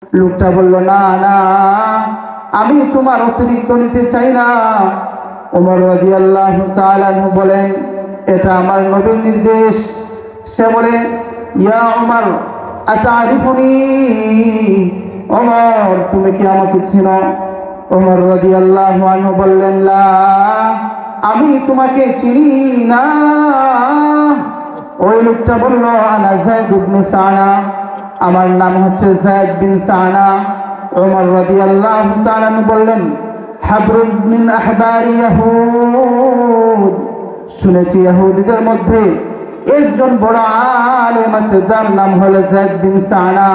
লোকটা বলল, না না, আমি তোমার অতিরিক্ত নিতে চাই না। ওমর রাদিয়াল্লাহু তাআলা আনহু বলেন, এটা আমার নবীর নির্দেশ। সে বলে, ইয়া ওমর আতারিফুনি, ওমর তুমি কি আমাকে চিনো? ওমর রাদিয়াল্লাহু আনহু বললেন, লা, আমি তোমাকে চিনি না। ওই লোকটা বলল, আনা যায়েদ ইবনে সানা, আমার নাম হচ্ছে যায়েদ বিন সানা। ওমর রাদিয়াল্লাহু তাআলা বললেন, হাবরুন মিন আহবারি ইয়াহুদ, শুনেছি ইহুদিদের মধ্যে একজন বড় আলেম আছে যার নাম হলো যায়েদ বিন সানা।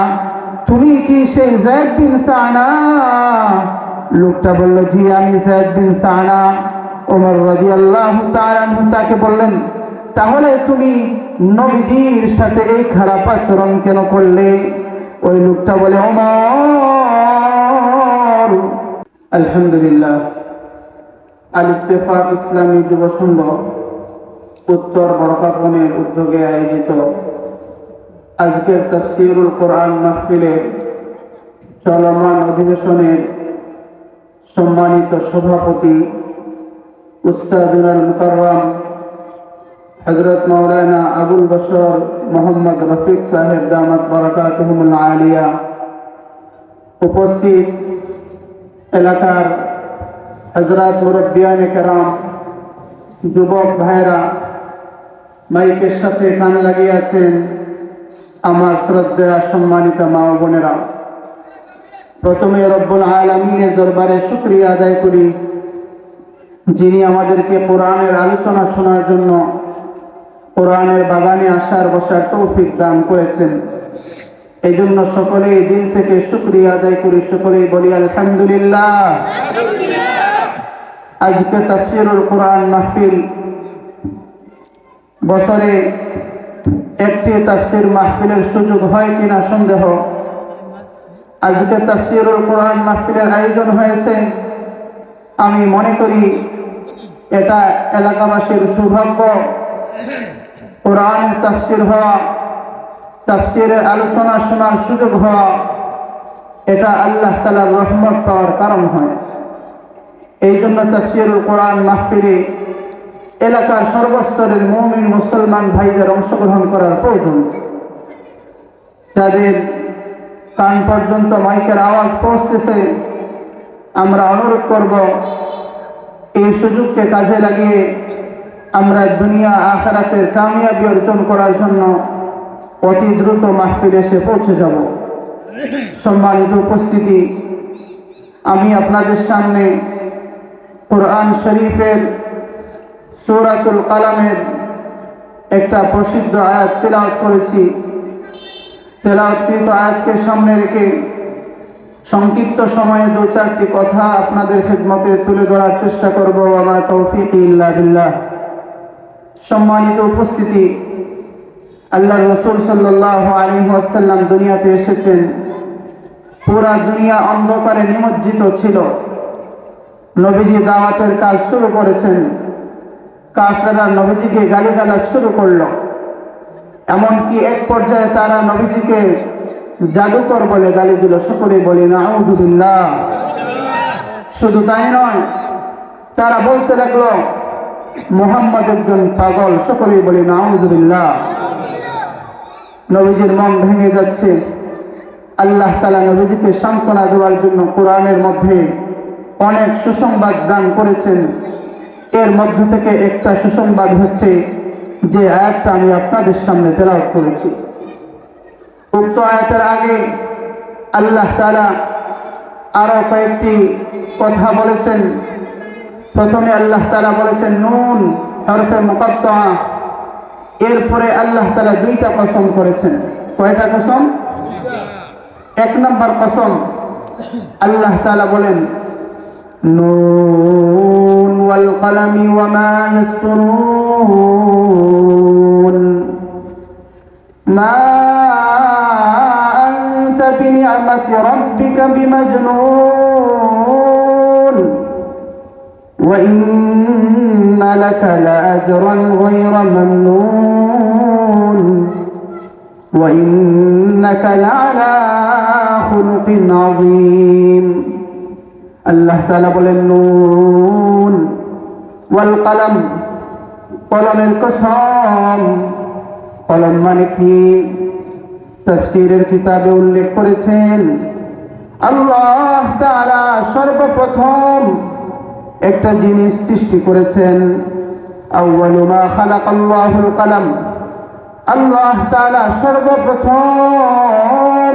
তুমি কি সেই যায়েদ বিন সানা? লোকটা বলল, জি আমি যায়েদ বিন সানা। ওমর রাদিয়াল্লাহু তাআলা তাকে বললেন, তাহলে তুমি নবীজির সাথে এই খারাপ আচরণ কেন করলে? ওই লোকটা বলে, ওমর। আলহামদুলিল্লাহ, আল ইত্তেফাক ইসলামী যুব সংঘ উত্তর বড়কাপনের উদ্যোগে আয়োজিত আজকের তাফসীরুল কোরআন মাহফিলের চলমান অধিবেশনের সম্মানিত সভাপতি উস্তাদুল মুকাররম হযরত মাওলানা আবুল বশর মোহাম্মদ রফিক সাহেব দামাত বারাকাতুহুল আলিয়া, উপস্থিত এলাকার হযরত মুরব্বিয়ানে কেরাম, যুবক ভাইরা, মাইকের সাথে কান লাগিয়ে আছেন, আমার শ্রদ্ধেয় সম্মানিত মা ও বোনেরা, প্রথমে রব্বুল আলামিনের দরবারে শুকরিয়া আদায় করি, যিনি আমাদেরকে কোরআনের আলোচনা শোনার জন্য কোরআনের বাগানে আসার বসার তৌফিক দান করেছেন। এই জন্য সকলেই দিল থেকে শুকরিয়া আদায় করি, সকলেই বলি আলহামদুলিল্লাহ। আজকে তাফসীরুল কোরআন মাহফিল, বছরে একটি তাফসীর মাহফিলের সুযোগ হয় কিনা সন্দেহ। আজকে তাফসীরুল কোরআন মাহফিলের আয়োজন হয়েছে, আমি মনে করি এটা এলাকাবাসীর সৌভাগ্য। কোরআনের তাফসীর হওয়া, তাফসীরের আলোচনা শোনার সুযোগ হওয়া, এটা আল্লাহ তাআলার রহমত পাওয়ার কারণ হয়। এই জন্য তাফসীরুল কোরআন মাহফিলে এলাকার সর্বস্তরের মুমিন মুসলমান ভাইদের অংশগ্রহণ করার প্রয়োজন। যাদের কান পর্যন্ত মাইকের আওয়াজ পৌঁছতেছে, আমরা অনুরোধ করব এই সুযোগকে কাজে লাগিয়ে আমরা দুনিয়া আখিরাতের কামিয়াবি অর্জন করার জন্য অতি দ্রুত মাহফিলে এসে পৌঁছে যাব। সম্মানিত উপস্থিতি, আমি আপনাদের সামনে কোরআন শরীফের সূরাতুল কালামের একটা প্রসিদ্ধ আয়াত তেলাওয়াত করেছি। তেলাওয়াতকৃত আয়াতকে সামনে রেখে সংক্ষিপ্ত সময়ে দু চারটি কথা আপনাদের খিদমতে তুলে ধরার চেষ্টা করব। আমার তৌফিক ইল্লা বিল্লাহ। সম্মানিত উপস্থিতি, আল্লাহর রাসূল সাল্লাল্লাহু আলাইহি ওয়াসাল্লাম দুনিয়াতে এসেছেন, পুরা দুনিয়া অন্ধকারে নিমজ্জিত ছিল। নবীজি দাওয়াতের কাজ শুরু করেছেন, কাফেররা নবীজিকে গালিগালাজ শুরু করলো। এমনকি এক পর্যায়ে তারা নবীজিকে জাদুকর বলে গালি দিল। সকলেই বলি নাউযু বিল্লাহ। শুধু তাই নয়, তারা বলতে লাগলো মুহাম্মদ একজন পাগল। সকলেই বলি নাউযু বিল্লাহ। নবীজির মন ভেঙে যাচ্ছে। আল্লাহ তাআলা নবীজিকে সান্ত্বনা দেওয়ার জন্য কোরআনের মধ্যে অনেক সুসংবাদ দান করেছেন। এর মধ্য থেকে একটা সুসংবাদ হচ্ছে যে আয়াতটা আমি আপনাদের সামনে তেলাওয়াত করেছি। উক্ত আয়াতের আগে আল্লাহ তাআলা আরো কয়েকটি কথা বলেছেন। প্রথমে আল্লাহ তাআলা বলেছেন নুন হরফে মুকাত্তাআ, এরপরে আল্লাহ তাআলা দুইটা কসম করেছেন। কয়টা কসম? এক নম্বর কসম, আল্লাহ তাআলা বলেন নুন ওয়াল কলামি ওয়া মা ইয়াসতুরুন মা আনতা বিনি'মাতি রাব্বিকা বিমাজনুন ওয়া ইন্না লাকা লাআজরান গায়রা মামনুন وإنك لعلى خلق عظيم আল্লাহ তাআলা বলেন নুন ওয়াল কলম, কলমের কসম। কলম মানে কি? তাফসীরের কিতাবে উল্লেখ করেছেন আল্লাহ তাআলা সর্বপ্রথম একটা জিনিস সৃষ্টি করেছেন। আউয়ালু মা খালাকাল্লাহুল কলম, আল্লাহ তাআলা সর্বপ্রথম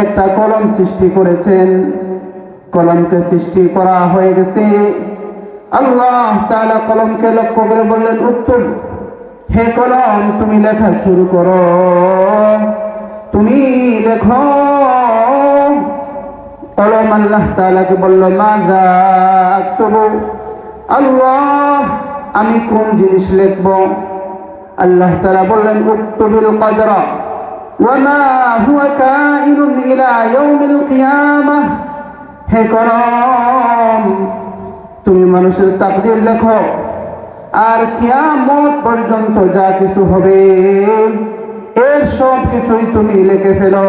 একটা কলম সৃষ্টি করেছেন। কলমকে সৃষ্টি করা হয়ে গেছে। আল্লাহ তাআলা কলমকে লক্ষ্য করে বললেন, উত্তর, হে কলম তুমি লেখা শুরু করো, তুমি লেখো। কলম আল্লাহ তাআলাকে বলল, মাযা আকতুবু, আল্লাহ আমি কোন জিনিস লিখব? আল্লাহ তাআলা বললেন, উকতুবিল কদরা ওয়া মা হুয়া কাইনুন ইলা ইয়াউমিল কিয়ামাহ। হে কলম তুমি মানুষের তাকদীর লেখো, আর কিয়ামত পর্যন্ত যা কিছু হবে এর সব কিছুই তুমি লিখে ফেলো।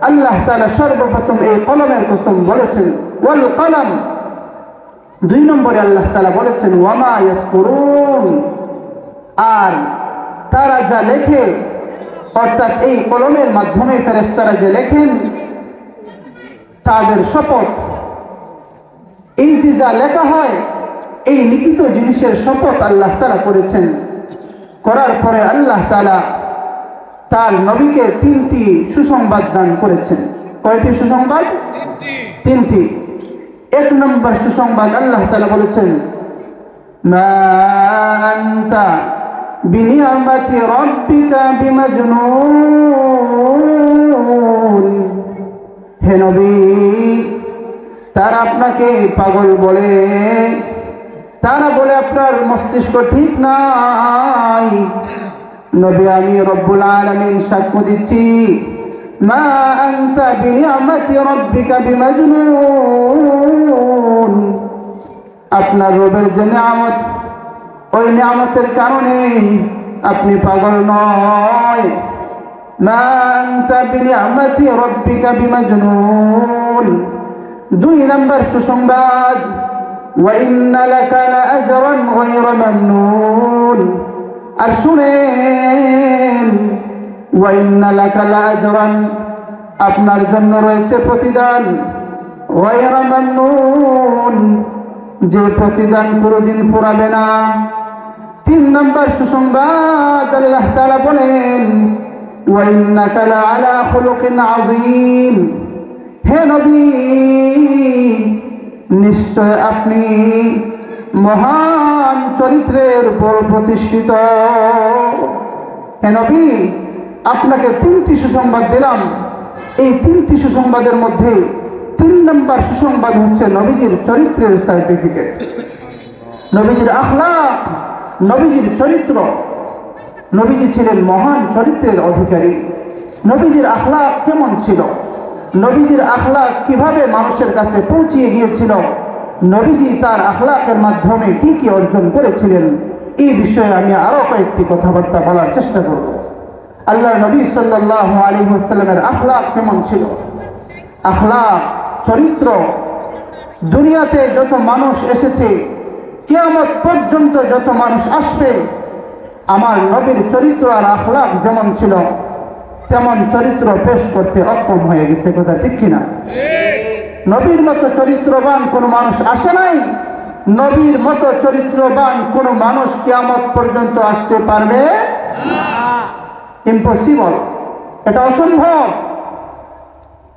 আল্লাহ তাআলা সর্বপ্রথম এই কলমের কসম বলেছেন, ওয়াল কলম। 2 নম্বরে আল্লাহ তাআলা বলেছেন ওয়া মা ইয়াসকুরুন, আর তারা যা লেখে, অর্থাৎ এই কলমের মাধ্যমে ফেরেশতারা যে লেখেন তাদের শপথ। এই যে যা লেখা হয় এই লিখিত জিনিসের শপথ আল্লাহ তাআলা করেছেন। করার পরে আল্লাহ তাআলা তার নবীকে 3টি সুসংবাদ দান করেছেন। কয়টি সুসংবাদ? 3টি। 1 নম্বর সুসংবাদ আল্লাহ তাআলা বলেছেন, মা আনতা বিনিআমাতি রাব্বিকা বিমাজনুন। হে নবী, তারা আপনাকে পাগল বলে, তারা বলে আপনার মস্তিষ্ক ঠিক নাই। নবী আমি রব্বুল আলামিন সাক্ষ্য দিচ্ছি, মা আনতা বিনিআমাতি রাব্বিকা বিমাজনুন। আপনার রবের যে নিয়ামত, ওই নিয়ামতের কারণে আপনি পাগল নয়। মা আনতা বিনিআমাতি রাব্বিকা বিমাজনুন। 2 নম্বর সুসংবাদ, ওয়া ইন্না লাকা লাআজরান গায়রা মামনুন। আর শুনেন, ওয়া ইন্না লাকা লাআজরান, আপনার জন্য রয়েছে প্রতিদান, গায়রা মামনুন, যে প্রতিদান কোনদিন ফুরাবে না। 3 নম্বর সুসংবাদ আল্লাহ তাআলা বলেন, ওয়া ইন্নাকা লাআলা খুলুকিন আযীম। হে নবী, নিশ্চয় আপনি মহান চরিত্রের উপর প্রতিষ্ঠিত। হে নবী, আপনাকে 3টি সুসংবাদ দিলাম। এই 3টি সুসংবাদের মধ্যে 3 নম্বর সুসংবাদ হচ্ছে নবীজির চরিত্রের সার্টিফিকেট, নবীজির আখলাক, নবীজির চরিত্র। নবীজি ছিলেন মহান চরিত্রের অধিকারী। নবীজির আখলাক কেমন ছিল, নবীজির আখলাক কিভাবে মানুষের কাছে পৌঁছিয়ে গিয়েছিল, নবীজি তার আখলাকের মাধ্যমে কি কি অর্জন করেছিলেন, এই বিষয়ে আমি আরো কয়েকটি কথাবার্তা বলার চেষ্টা করব। আল্লাহর নবী সাল্লাল্লাহু আলাইহি ওয়াসাল্লামের আখলাক কেমন ছিল? আখলাক, চরিত্র। দুনিয়াতে যত মানুষ এসেছে, কিয়ামত পর্যন্ত যত মানুষ আসবে, আমার নবীর চরিত্র আর আখলাক যেমন ছিল তেমন চরিত্র পেশ করতে অক্ষম হয়ে গেছে। কথা ঠিক কিনা? নবীর মতো চরিত্রবান কোনো মানুষ আসে নাই। নবীর মতো চরিত্রবান কোনো মানুষ কিয়ামত পর্যন্ত আসতে পারবে না। ইম্পসিবল, এটা অসম্ভব।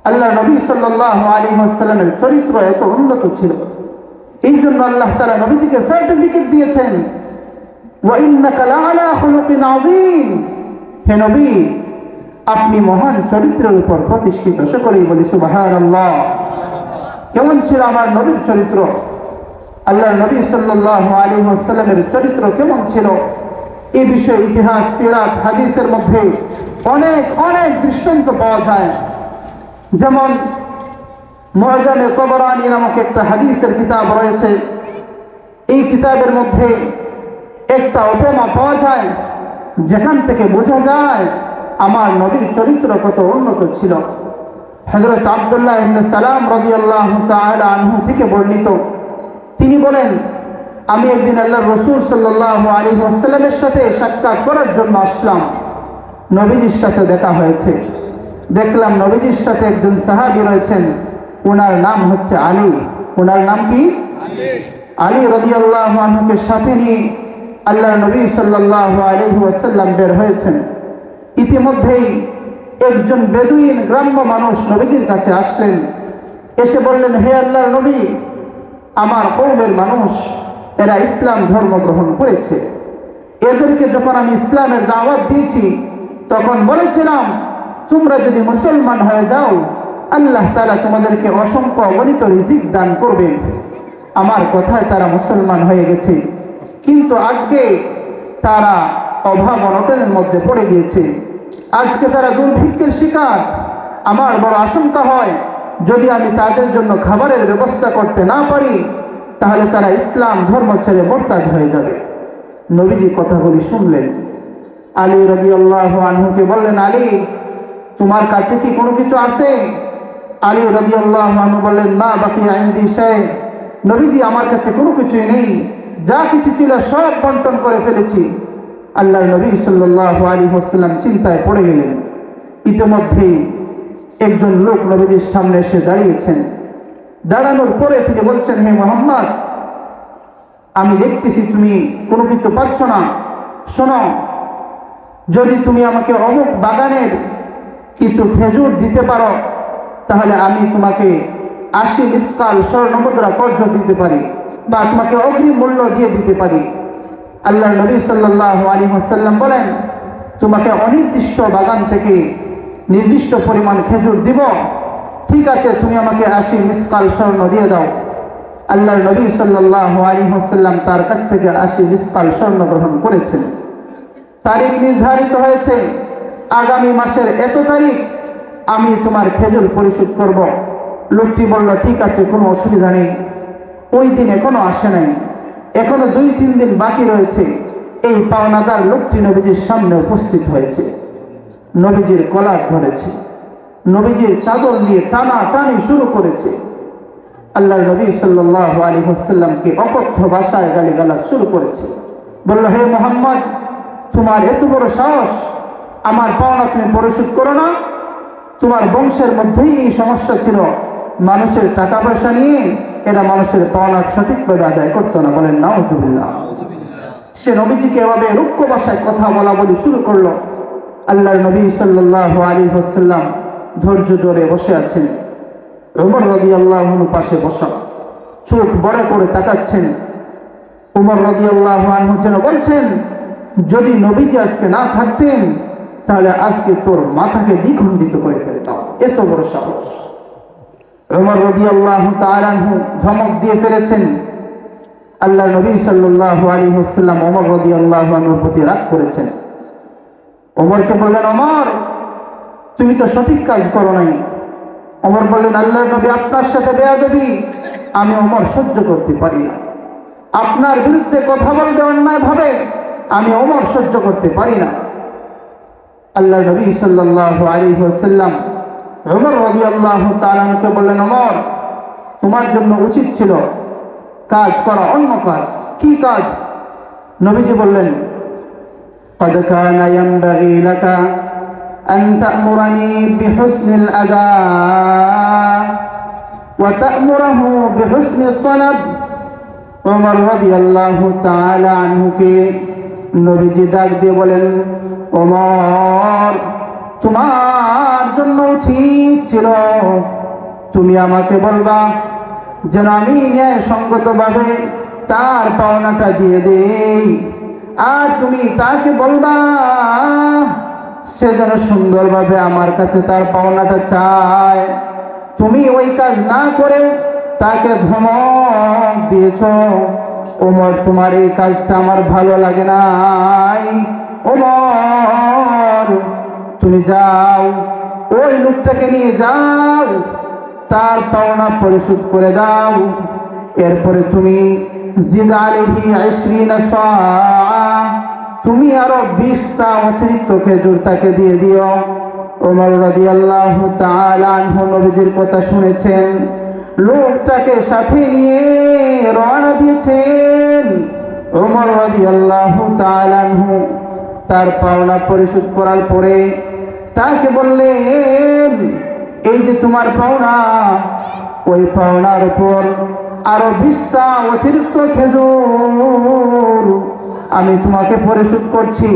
আল্লাহ নবী সাল্লাল্লাহু আলাইহি ওয়াসাল্লামের চরিত্র এত উন্নত ছিল, এই জন্য আল্লাহ তাআলা নবীজিকে সার্টিফিকেট দিয়েছেন, ওয়া ইন্নাকা লাআলা খুলুকিন আযীম। হে নবী, আপনি মহান চরিত্রের উপর প্রতিষ্ঠিত। সকলেই বলি সুবহানাল্লাহ। কেমন ছিল আমার নবীর চরিত্র? আল্লাহর নবী সাল্লাল্লাহু আলাইহি ওয়াসাল্লামের চরিত্র কেমন ছিল? এই বিষয়ে ইতিহাস, সিরাত, হাদিসের মধ্যে অনেক অনেক দৃষ্টান্ত পাওয়া যায়। যেমন মুআজামে তাবরানী নামক একটা হাদিসের কিতাব রয়েছে। এই কিতাবের মধ্যে একটা উপমা পাওয়া যায়। যেখান থেকে বোঝা যায় আমার নবীর চরিত্র কত উন্নত ছিল। হযরত আব্দুল্লাহ ইবনে সালাম রাদিয়াল্লাহু তাআলা আনহু থেকে বর্ণিত, তিনি বলেন, আমি একদিন আল্লাহর রাসূল সাল্লাল্লাহু আলাইহি ওয়াসাল্লামের সাথে সাক্ষাৎ করার জন্য আসলাম। নবীজির সাথে দেখা হয়েছে। দেখলাম নবীজির সাথে একজন সাহাবী রয়েছেন, ওনার নাম হচ্ছে আলী। ওনার নাম কি? আলী রাদিয়াল্লাহু আনহুকে সাথে নিয়ে আল্লাহর নবী সাল্লাল্লাহু আলাইহি ওয়াসাল্লাম বের হয়েছেন। ইতিমধ্যেই একজন বেদুইন গ্রাম্য মানুষ নবীজির কাছে আসলেন। এসে বললেন, হে আল্লাহর নবী, আমার কওমের মানুষ এরা ইসলাম ধর্ম গ্রহণ করেছে। এদেরকে যখন আমি ইসলামের দাওয়াত দিয়েছি তখন বলেছিলাম, তোমরা যদি মুসলমান হয়ে যাও আল্লাহ তাআলা তোমাদেরকে অসংখ্য অগণিত রিজিক দান করবেন। আমার কথায় তারা মুসলমান হয়ে গেছে, কিন্তু আজকে তারা অভাব অনটনের মধ্যে পড়ে গিয়েছে। আজকে তারা দুর্ভিক্ষের শিকার। আমার বড় আশঙ্কা হয়, যদি আমি তাদের জন্য খাবারের ব্যবস্থা করতে না পারি তাহলে তারা ইসলাম ধর্ম ছেড়ে মুরতাদ হয়ে যাবে। নবীজি কথাগুলি শুনলেন। আলী রাদিয়াল্লাহু আনহুকে বললেন, আলী, তোমার কাছে কি কোনো কিছু আছে? আলী রাদিয়াল্লাহু আনহু বললেন, মা বাকিয়া ইনদি শাই। নবীজি, আমার কাছে কোনো কিছুই নেই, যা কিছু ছিল সব বন্টন করে ফেলেছি। আল্লাহর নবী সাল্লাল্লাহু আলাইহি ওয়াসাল্লাম চিন্তায় পড়ে গেলেন। ইতিমধ্যেই একজন লোক নবীজির সামনে এসে দাঁড়িয়েছেন। দাঁড়ানোর পরে তিনি বলছেন, হে মুহাম্মদ, আমি দেখতেছি তুমি কোনো কিছু পাচ্ছ না। শোনো, যদি তুমি আমাকে অমুক বাগানের কিছু খেজুর দিতে পারো তাহলে আমি তোমাকে 80 মিসকাল স্বর্ণ মুদ্রা কর্জ দিতে পারি, বা তোমাকে অগ্রিম মূল্য দিয়ে দিতে পারি। আল্লাহর নবী সাল্লাল্লাহু আলাইহি ওয়াসাল্লাম বলেন, তোমাকে অনির্দিষ্ট বাগান থেকে নির্দিষ্ট পরিমাণ খেজুর দিব। ঠিক আছে, তুমি আমাকে 80 মিসকাল স্বর্ণ দিয়ে দাও। আল্লাহর নবী সাল্লাল্লাহু আলাইহি ওয়াসাল্লাম তার কাছ থেকে 80 মিসকাল স্বর্ণ গ্রহণ করেছেন। তারিখ নির্ধারিত হয়েছে, আগামী মাসের এত তারিখ আমি তোমার খেজুর পরিশোধ করব। লোকটি বলল, ঠিক আছে, কোনো অসুবিধা নেই। ওই দিন এখনো আসে নাই, এখনো 2-3 দিন বাকি রয়েছে। এই পাওনাদার লোকটি নবীজির সামনে উপস্থিত হয়েছে। নবীজির কলার ধরেছে, নবীজির চাদর নিয়ে টানাটানি শুরু করেছে। আল্লাহর নবী সাল্লাল্লাহু আলাইহি ওয়াসাল্লামকে অকথ্য ভাষায় গালিগালাজ শুরু করেছে। বলল, হে মুহাম্মদ, তোমার এত বড় সাহস, আমার পাওনা তুমি পরিশোধ করো না? তোমার বংশের মধ্যেই এই সমস্যা ছিল, মানুষের টাকা পয়সা নিয়ে এরা মানুষের পাওনা সঠিকভাবে আদায় করতো না। বলেন নাউযুবিল্লাহ। সে নবীজিকে এভাবে রুক্ষ ভাষায় কথা বলা বলি শুরু করলো। আল্লাহর নবী সাল্লাল্লাহু আলাইহি ওয়াসাল্লাম ধৈর্য ধরে বসে আছেন। ওমর রাদিয়াল্লাহু আনহু পাশে বসা, চোখ বড় করে তাকাচ্ছেন। ওমর রাদিয়াল্লাহু আনহু যেন বলছেন, যদি নবীজি আজকে না থাকতেন তাহলে আজকে তোর মাথাকে দ্বিখণ্ডিত করে ফেলতাম। এত বড় সাহস! ওমর রাদিয়াল্লাহু তাআলা আনহু ধমক দিয়ে ফেলেছেন। আল্লাহর নবী সাল্লাল্লাহু আলাইহি ওয়াসাল্লাম ওমর রাদিয়াল্লাহু আনহুর প্রতি রাগ করেছেন। ওমরকে বললেন, ওমর, তুমি তো সঠিক কাজ করো নাই। ওমর বললেন, আল্লাহর নবী, আপনার সাথে বেয়াদবি আমি ওমর সহ্য করতে পারি না। আপনার বিরুদ্ধে কথা বলতে অন্যায় ভাবে আমি ওমর সহ্য করতে পারি না। আল্লাহর নবী সাল্লাল্লাহু আলাইহি ওয়াসাল্লাম ওমর রাদিয়াল্লাহু তাআলা আনহুকে বললেন, ওমর, তোমার জন্য উচিত ছিল কাজ করা অন্য কাজ। কি কাজ? নবীজি বললেন, قد كان ينبغي لك أن تأمرني بحسن الأداء وتأمره بحسن الطلب। ওমর রাদিয়াল্লাহু তাআলা আনহুকে নবীজি ডাক দিয়ে বলেন, ওমর, তোমার জন্য উচিত ছিল তুমি আমাকে বলবা যেন আমি ন্যায়সঙ্গতভাবে তার পাওনাটা দিয়ে দেই, আর তুমি তাকে বলবা সে যেন সুন্দরভাবে আমার কাছে তার পাওনাটা চায়। তুমি ওই কাজ না করে তাকে ধমক দিয়েছ। ওমর, তোমার এই কাজটা আমার ভালো লাগে নাই। ওমর, তুমি যাও, ওই লোকটাকে নিয়ে যাও, তার পাওনা পরিশোধ করে দাও। এরপরে তুমি জিদ আলাইহি 20 সা, তুমি আরো 20টা অতিরিক্ত খেজুর তাকে দিয়ে দিও। ওমর রাদিয়াল্লাহু তাআলা আনহু নবীজির কথা শুনেছেন, লোকটাকে সাথে নিয়ে রওনা দিয়েছেন। ওমর রাদিয়াল্লাহু তাআলা আনহু তার পাওনা পরিশোধ করার পরে তাকে বললেন, এই যে তোমার পাওনা, ওই পাওনার উপর আরো 20টা অতিরিক্ত খেজুর আমি তোমাকে পরিশোধ করছি।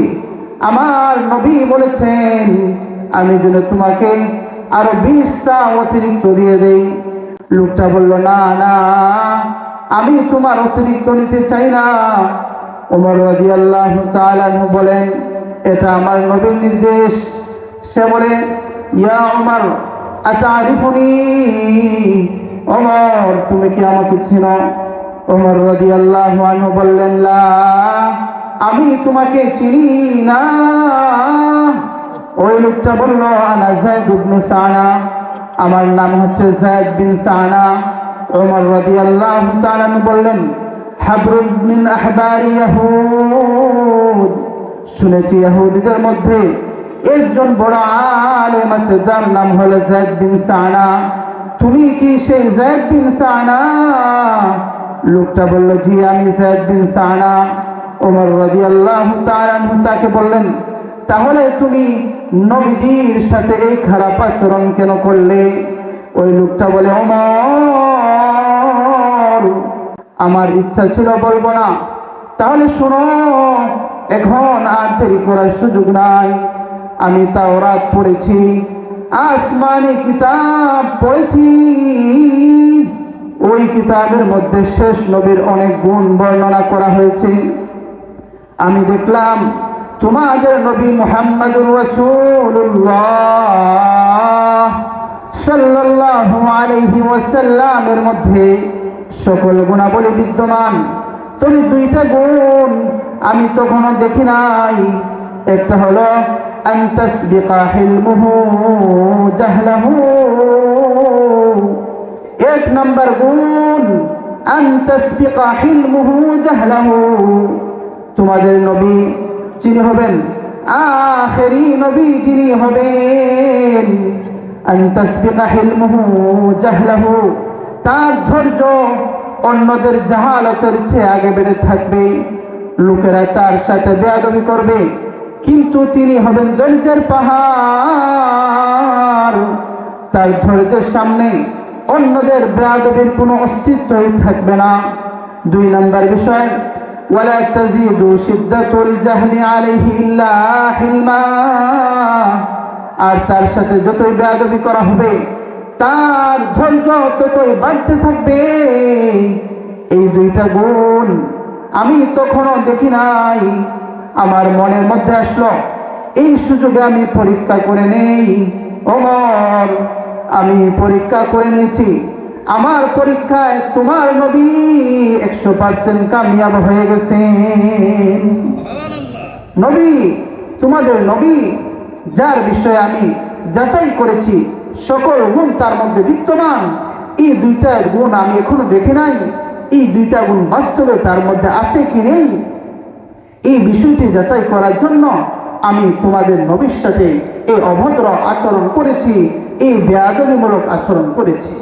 আমার নবী বলেছেন আমি যেন তোমাকে আরো 20টা অতিরিক্ত দিয়ে দেই। লোকটা বলল, না না, আমি তোমার অতিরিক্ত নিতে চাই না। ওমর রাদিয়াল্লাহু তাআলা আনহু বলেন, এটা আমার নবীর নির্দেশ। সে বলে, ইয়া ওমর আতারিফুনি, ওমর তুমি কি আমাকে চিনো? ওমর রাদিয়াল্লাহু আনহু বললেন, লা, আমি তোমাকে চিনি না। ওই লোকটা বলল, আনা যায়েদ ইবনে সানা, আমার নাম হচ্ছে যায়েদ বিন সানা। ওমর রাদিয়াল্লাহু তাআলা বললেন, হাবরুন মিন আহবারি ইয়াহুদ, শুনেছি ইহুদিদের মধ্যে একজন বড় আলেম আছে যার নাম হলো যায়েদ বিন সানা। তুমি কি সেই যায়েদ বিন সানা? লোকটা বলল, জি আমি যায়েদ বিন সানা। ওমর রাদিয়াল্লাহু তাআলা তাকে বললেন, তাহলে তুমি নবীজির সাথে এই খারাপ আচরণ কেন করলে? ওই লোকটা বলে, ওমর আমার ইচ্ছা ছিল বলবো না। তাহলে শোনো, এখন আর দেরি করার সুযোগ নাই। আমি তাওরাত পড়েছি, আসমানি কিতাব পড়েছি। ওই কিতাবের মধ্যে শেষ নবীর অনেক গুণ বর্ণনা করা হয়েছে। আমি দেখলাম তোমাদের নবী মুহাম্মদুর রাসূলুল্লাহ সাল্লাল্লাহু আলাইহি ওয়াসাল্লামের মধ্যে সকল গুণাবলী বিদ্যমান, তবে 2টা গুণ আমি তখনও দেখি নাই। একটা হলো আন তাসবিকা হিলমুহু জাহলাহু, 1 নম্বর গুণ আন তাসবিকা হিলমুহু জাহলাহু, তোমাদের নবী যিনি হবেন আখেরি নবী, যিনি হবেন আন তাসবিকা হিলমুহু জাহলাহু, তার ধৈর্য অন্যদের জাহালতের চেয়ে আগে বেড়ে থাকবে। লোকেরা তার সাথে বেয়াদবি করবে, কিন্তু তিনি হবেন ধৈর্যের পাহাড়। তার ধৈর্যের সামনে অন্যদের বেয়াদবির কোনো অস্তিত্বই থাকবে না। 2 নম্বর বিষয়, ওয়ালা তাজিদু শিদ্দাতুল জাহলি আলাইহি ইল্লা হিলমা, আর তার সাথে যতই বেয়াদবি করা হবে তার ধৈর্য ততই বাড়তে থাকবে। এই 2টা গুণ আমি তখনও দেখি নাই। আমার মনের মধ্যে আসলো, এই সুযোগে আমি পরীক্ষা করে নেই। ওমর, আমি পরীক্ষা করে নিয়েছি। আমার পরীক্ষায় তোমার নবী 100% কামিয়াব হয়ে গেছেন। নবী, তোমাদের নবী, যার বিষয়ে আমি যাচাই করেছি সকল গুণ তার মধ্যে বিদ্যমান, এই 2টা গুণ আমি এখনো দেখি নাই। এই 2টা গুণ বাস্তবে তার মধ্যে আছে কি নেই, এই বিষয়টি যাচাই করার জন্য আমি তোমাদের নবীর সাথে এই অভদ্র আচরণ করেছি, এই বেয়াদবিমূলক আচরণ করেছি।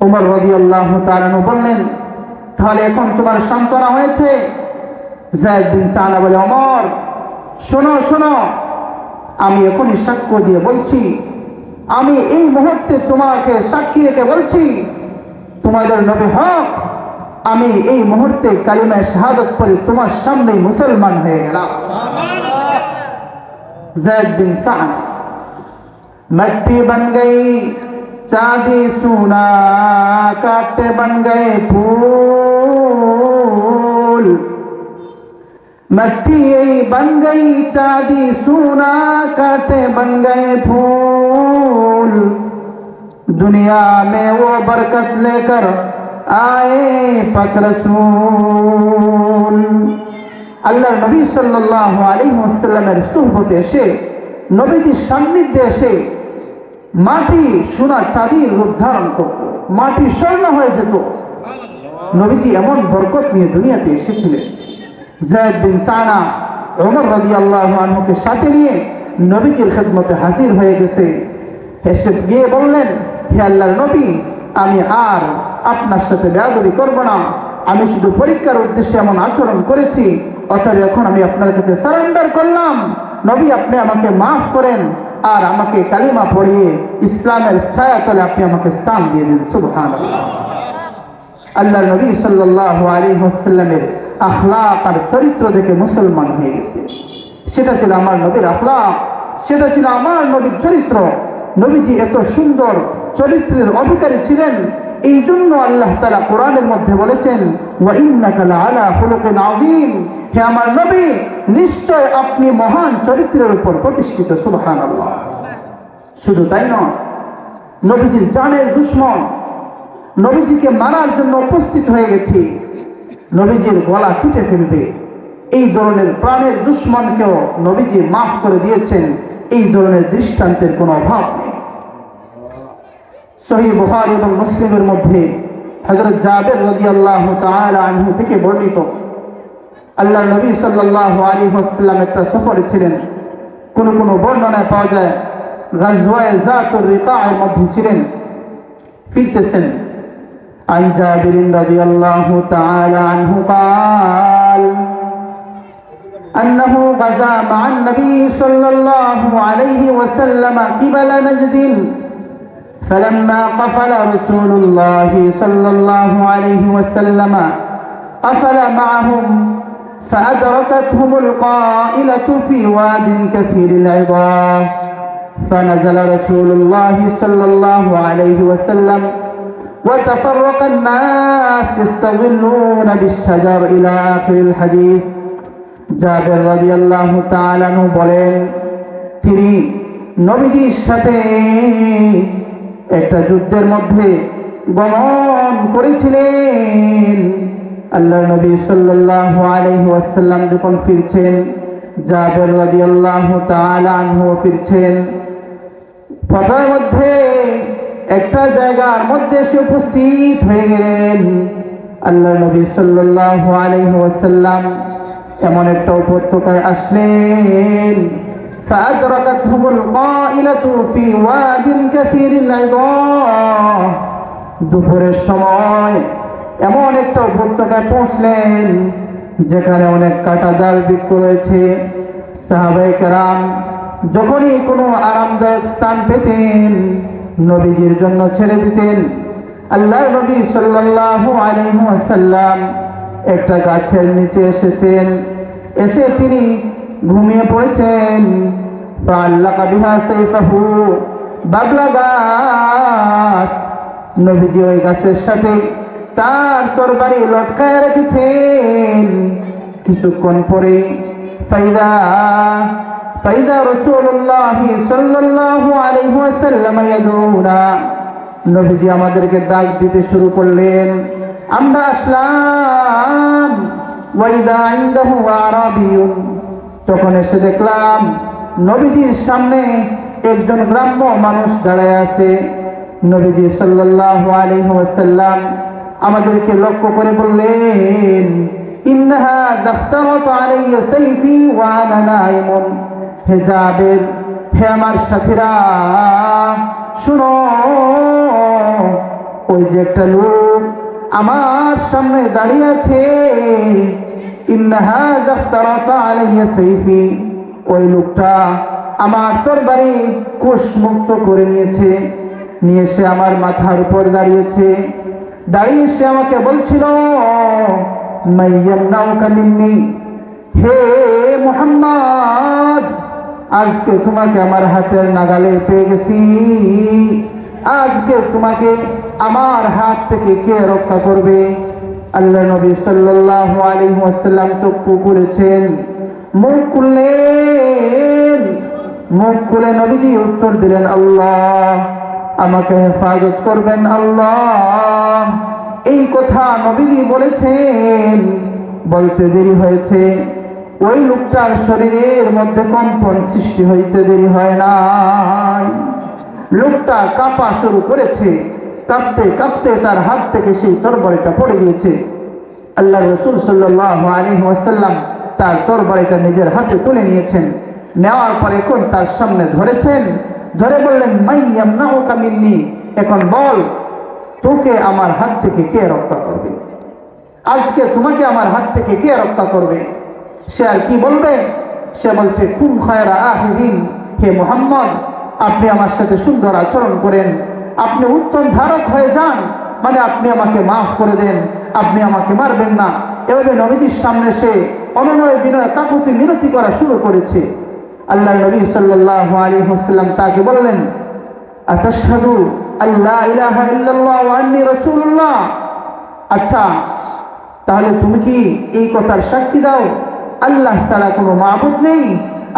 ওমর রাদিয়াল্লাহু তাআলা বললেন, তাহলে এখন তোমার সান্ত্বনা হয়েছে? যায়েদ বিন সানা বলে, ওমর শোনো শোনো, আমি এখনই সাক্ষ্য দিয়ে বলছি, আমি এই মুহূর্তে তোমাকে সাক্ষী রেখে বলছি তোমাদের নবী হক। আমি এই মুহূর্তে কালিমা শাহাদাত পড়ে তোমার সামনে মুসলমান হয়ে গেলাম। যায়েদ বিন সানা, मिट्टी बन गई चांदी सोना, कांटे बन गए फूल, मिट्टी बन गई चांदी सोना, कांटे बन गए फूल, दुनिया में वो बरकत लेकर आए पाक रसूल। আল্লাহ নবী সাল্লাল্লাহু আলাইহি ওয়াসাল্লামের সুহবতে এসে, নবীজির সান্নিধ্যে এসে মাটি সোনা চাঁদির রূপ ধারণ করত, মাটি স্বর্ণ হয়ে যেত। নবীজি এমন বরকত নিয়ে দুনিয়াতে এসেছিলেন। যায়েদ বিন সানা ওমর রাদিয়াল্লাহু আনহুকে সাথে নিয়ে নবীজির খেদমতে হাজির হয়ে গেছে। হেসে গিয়ে বললেন, হে আল্লাহর নবী, আমি আর আপনার সাথে বেয়াদবি করব না, আমি শুধু পরীক্ষার উদ্দেশ্যে এমন আচরণ করেছি, অতএব এখন আমি আপনার কাছে সারেন্ডার করলাম। নবী, আপনি আমাকে মাফ করেন আর আমাকে কালিমা পড়িয়ে ইসলামের ছায়াতলে আপনি আমাকে স্থান দিয়ে দিন। সুবহানাল্লাহ। আল্লাহ নবী সাল্লাল্লাহু আলাইহি ওয়াসাল্লামের আখলাক আর চরিত্র দেখে মুসলমান হয়ে গেছে। সেটা ছিল আমার নবীর আখলাক, সেটা ছিল আমার নবীর চরিত্র। নবীজি এত সুন্দর চরিত্রের অধিকারী ছিলেন, এই জন্য আল্লাহ তাআলা কোরআনের মধ্যে বলেছেন, ওয়া ইন্নাকা লাআলা খুলুকিন আযীম, হে আমার নবী, নিশ্চয় আপনি মহান চরিত্রের উপর প্রতিষ্ঠিত। সুবহানাল্লাহ। শুধু তাই নয়, নবীজির জানের দুশমন নবীজিকে মারার জন্য উপস্থিত হয়ে গেছে, নবীজির গলা কেটে ফেলবে, এই ধরনের প্রাণের দুশমনকেও নবীজি মাফ করে দিয়েছেন। এই ধরনের দৃষ্টান্তের কোনো অভাব নেই। সহিহ বুখারী এবং মুসলিমের মধ্যে হযরত জাবের রাদিয়াল্লাহু তাআলা আনহু থেকে বর্ণিত, আল্লাহর নবী সাল্লাল্লাহু আলাইহি ওয়াসাল্লাম একটা সফরে ছিলেন। কোন কোন বর্ণনায় পাওয়া যায় গাজওয়ায়ে যাতুর রিকায়ের মধ্যে ছিলেন, ফিরতেছেন। عن جابر رضي الله تعالى عنه قال أنه غزا مع النبي صلى الله عليه وسلم قبل نجد، فلما قفل رسول الله صلى الله عليه وسلم قفل معهم، فأدركتهم القائلة في واد كثير العظام، فنزل رسول الله صلى الله عليه وسلم وتفرق الناس يستظلون بالشجر إلى آخر الحديث। জাবের রাদিয়াল্লাহু তাআলা আনহু বলেন, তিনি নবীজির সাথে একটা যুদ্ধের মধ্যে গমন করেছিলেন। আল্লাহর নবী সাল্লাল্লাহু আলাইহি ওয়াসাল্লাম যখন ফিরছেন, জাবের রাদিয়াল্লাহু তাআলা আনহু ফিরছেন। পথের মধ্যে একটা জায়গার মধ্যে এসে উপস্থিত হয়ে গেলেন। আল্লাহ নবী সাল্লাল্লাহু আলাইহি ওয়াসাল্লাম এমন একটা উপত্যকায় আসলেন, ফাআদরাকাতহুমুল কাইলাতু ফি ওয়াদিন কাসীরিল ইদাহ, দুপুরের সময় এমন একটা উপত্যকায় পৌঁছলেন যেখানে অনেক কাঁটাতার বৃক্ষ রয়েছে। সাহাবায়ে কেরাম যখনই কোনো আরামদায়ক স্থান পেতেন নবীজির জন্য ছেড়ে দিতেন। আল্লাহর নবী সাল্লাল্লাহু আলাইহি ওয়াসাল্লাম একটা গাছের নিচে এসেছেন, এসে তিনি ঘুমিয়ে পড়েছেন। ফাআল্লাকা বিহা সাইফাহু, বাবলা গাছ, নবীজি ওই গাছের সাথে তার তরবারি লটকায় রেখেছেন। কিছুক্ষণ পরে ফাইদা রাসূলুল্লাহ সাল্লাল্লাহু আলাইহি ওয়াসাল্লাম ইয়াদউনা, নবীজি আমাদেরকে ডাক দিতে শুরু করলেন। আমরা আসলাম। ওয়াইদা ইনদাহু আরাবিয়ুন, তখন এসে দেখলাম নবীজির সামনে একজন গ্রাম্য মানুষ দাঁড়ায় আছে। নবীজি সাল্লাল্লাহু আলাইহি ওয়াসাল্লাম আমাদেরকে লক্ষ্য করে বললেন, ইন্নাহা দাখতারাত আলাইয়া সাইফি ওয়া আনা নাইমুন, হে জাবের, হে আমার সাথীরা, শুনো, ওই যে একটা লোক আমার সামনে দাঁড়িয়ে আছে, ইন্নাহা দাখতারাত আলাইয়া সাইফি, ওই লোকটা আমার তরবারি কোষমুক্ত করে নিয়েছে, নিয়ে সে আমার মাথার উপর দাঁড়িয়েছে। দাঁড়িয়ে সে আমাকে বলছিল, মাইয়ামনাউকা মিন্নি, হে মুহাম্মদ, আজকে তোমাকে আমার হাতের নাগালে পেয়ে গেছি, আজকে তোমাকে আমার হাত থেকে কে রক্ষা করবে? আল্লাহ নবী সাল্লাল্লাহু আলাইহি ওয়াসাল্লাম চক্ষু খুলেছেন, মুখ খুললেন। মুখ খুলে নবীজি উত্তর দিলেন, আল্লাহ আমাকে হেফাজত করবেন, আল্লাহ। এই কথা নবীজি বলেছেন, বলতে দেরি হয়েছে, ওই লোকটার শরীরের মধ্যে কম্পন সৃষ্টি হইতে দেরি হয় নাই। লোকটা কাঁপা শুরু করেছে, কাঁপতে কাঁপতে তার হাত থেকে সেই তরবারিটা পড়ে গিয়েছে। আল্লাহ রাসূল সাল্লাল্লাহু আলাইহি ওয়াসাল্লাম তার তরবারিটা নিজের হাতে তুলে নিয়েছেন। নেওয়ার পরে এখন তার সামনে ধরেছেন, ধরে বললেন মান ইয়ামনাউকা মিন্নি, এখন বল তোকে আমার হাত থেকে কে রক্ষা করবে? আজকে তোমাকে আমার হাত থেকে কে রক্ষা করবে? সে আর কি বলবে? সে বলছে কুম খায়রা আখিদিন, হে মুহাম্মদ আপনি আমার সাথে সুন্দর আচরণ করেন, আপনি উত্তম ধারক হয়ে যান, মানে আপনি আমাকে মাফ করে দেন, আপনি আমাকে মারবেন না। এভাবে নবীজির সামনে সে অনুনয় বিনয় কাকুতি মিনতি করা শুরু করেছে। আল্লাহ নবী সাল্লাল্লাহু আলাইহি ওয়াসাল্লাম তাকে বললেন আতাশহাদু আল্লা ইলাহা ইল্লাল্লাহ ওয়া আন্নী রাসূলুল্লাহ, আচ্ছা তাহলে তুমি কি এই কথার সাক্ষী দাও আল্লাহ ছাড়া কোনো মাবুদ নেই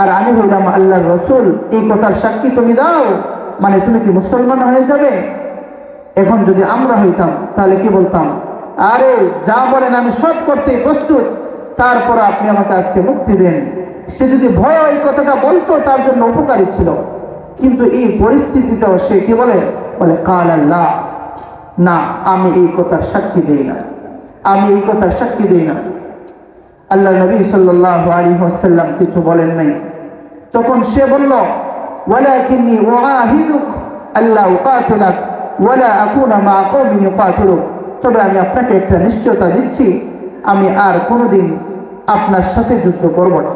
আর আমি হইলাম আল্লাহর রাসূল, এই কথার সাক্ষী তুমি দাও, মানে তুমি কি মুসলমান হয়ে যাবে? এখন যদি আমরা হইতাম তাহলে কি বলতাম? আরে যা বলেন আমি সব করতে প্রস্তুত, তারপর আপনি আমাকে আজকে মুক্তি দেন। সে যদি ভয় এই কথাটা বলতো তার জন্য উপকারী ছিল, কিন্তু এই পরিস্থিতিতেও সে কি বলে? বলে কাল আল্লাহ, না আমি এই কথার সাক্ষী দিই না, আমি এই কথার সাক্ষী দিই না। আল্লাহ নবী সাল্লাল্লাহু আলাইহি ওয়াসাল্লাম কিছু বলেন নাই। তখন সে বলল ওয়ালাকিন্নী উআহিদুক আল্লা উকাতিলাক ওয়ালা আকুনা মা কওমিন ইউকাতিলুক, তবে আমি আপনাকে একটা নিশ্চয়তা দিচ্ছি আমি আর কোনোদিন আপনার সাথে যুদ্ধ করব না।